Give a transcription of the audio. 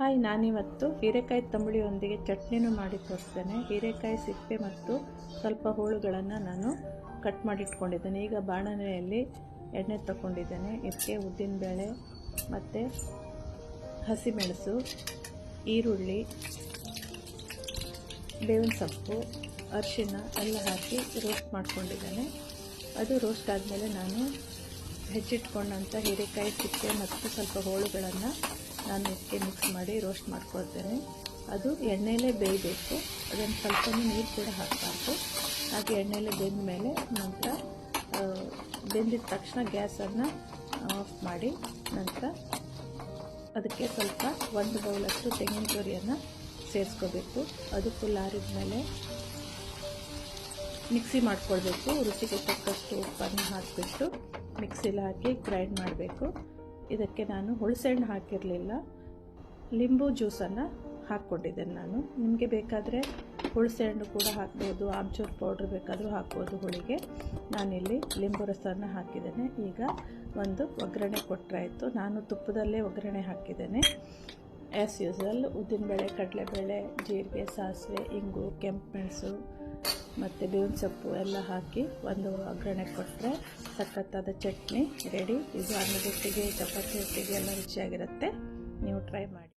Hi, ನಾನಿವತ್ತು ಹೀರೆಕಾಯಿ ತಂಬುಳಿಯೊಂದಿಗೆ ಚಟ್ನಿನೂ ಮಾಡಿ ತೋರಿಸ್ತೇನೆ. ಹೀರೆಕಾಯಿ ಸಿಪ್ಪೆ ಮತ್ತು ಸ್ವಲ್ಪ ಹೋಳುಗಳನ್ನು ನಾನು ಕಟ್ ಮಾಡಿಟ್ಕೊಂಡಿದ್ದೇನೆ. ಈಗ ಬಾಣಲೆಯಲ್ಲಿ ಎಣ್ಣೆ ತಗೊಂಡಿದ್ದೇನೆ. ಇದಕ್ಕೆ ಉದ್ದಿನಬೇಳೆ ಮತ್ತು ಹಸಿಮೆಣಸು, ಈರುಳ್ಳಿ, ಬೇವಿನ ಸೊಪ್ಪು, ಅರಿಶಿನ ಎಲ್ಲ ಹಾಕಿ ರೋಸ್ಟ್ ಮಾಡ್ಕೊಂಡಿದ್ದೇನೆ. ಅದು ರೋಸ್ಟ್ ಆದಮೇಲೆ ನಾನು ಹೆಚ್ಚಿಟ್ಕೊಂಡಂಥ ಹೀರೆಕಾಯಿ ಸಿಪ್ಪೆ ಮತ್ತು ಸ್ವಲ್ಪ ಹೋಳುಗಳನ್ನು ನಾನು ಇದಕ್ಕೆ ಮಿಕ್ಸ್ ಮಾಡಿ ರೋಸ್ಟ್ ಮಾಡ್ಕೊಳ್ತೇನೆ. ಅದು ಎಣ್ಣೆಯಲ್ಲೇ ಬೇಯಬೇಕು. ಅದನ್ನು ಸ್ವಲ್ಪ ನೀರು ಕೂಡ ಹಾಕಬಾರ್ದು. ಹಾಗೆ ಎಣ್ಣೆಯಲ್ಲೇ ಬೆಂದ ಮೇಲೆ ನಂತರ ಬೆಂದಿದ ತಕ್ಷಣ ಗ್ಯಾಸನ್ನು ಆಫ್ ಮಾಡಿ ನಂತರ ಅದಕ್ಕೆ ಸ್ವಲ್ಪ 1 ಬೌಲಷ್ಟು ತೆಂಗಿನ ತುರಿಯನ್ನು ಸೇರಿಸ್ಕೋಬೇಕು. ಅದು ಫುಲ್ ಆರಿದ ಮೇಲೆ ಮಿಕ್ಸಿ ಮಾಡ್ಕೊಳ್ಬೇಕು. ರುಚಿಗೆ ತಕ್ಕಷ್ಟು ಉಪ್ಪನ್ನು ಹಾಕಿಬಿಟ್ಟು ಮಿಕ್ಸಿಲಿ ಹಾಕಿ ಗ್ರೈಂಡ್ ಮಾಡಬೇಕು. ಇದಕ್ಕೆ ನಾನು ಹುಣಸೆಹಣ್ಣು ಹಾಕಿರಲಿಲ್ಲ, ಲಿಂಬು ಜ್ಯೂಸನ್ನು ಹಾಕ್ಕೊಂಡಿದ್ದೇನೆ ನಾನು. ನಿಮಗೆ ಬೇಕಾದರೆ ಹುಣಸೆಹಣ್ಣು ಕೂಡ ಹಾಕ್ಬೋದು, ಆಮ್ಚೂರು ಪೌಡ್ರ್ ಬೇಕಾದರೂ ಹಾಕ್ಬೋದು ಹುಳಿಗೆ. ನಾನಿಲ್ಲಿ ಲಿಂಬು ರಸವನ್ನು ಹಾಕಿದ್ದೇನೆ. ಈಗ ಒಂದು ಒಗ್ಗರಣೆ ಕೊಟ್ಟರೆ ಆಯಿತು. ನಾನು ತುಪ್ಪದಲ್ಲೇ ಒಗ್ಗರಣೆ ಹಾಕಿದ್ದೇನೆ. ಆ್ಯಸ್ ಯೂಸ್ವಲ್ ಉದ್ದಿನಬೇಳೆ, ಕಡಲೆಬೇಳೆ, ಜೀರಿಗೆ, ಸಾಸಿವೆ, ಇಂಗು, ಕೆಂಪು ಮೆಣಸು ಮತ್ತು ಬೇವಿನ ಸೊಪ್ಪು ಎಲ್ಲ ಹಾಕಿ ಒಂದು ಒಗ್ಗರಣೆ ಕೊಟ್ಟರೆ ಸಖತ್ತಾದ ಚಟ್ನಿ ರೆಡಿ. ಇದು ಅನ್ನದ ಜೊತೆಗೆ, ಚಪಾತಿ ಜೊತೆಗೆ ಎಲ್ಲ ರುಚಿಯಾಗಿರುತ್ತೆ. ನೀವು ಟ್ರೈ ಮಾಡಿ.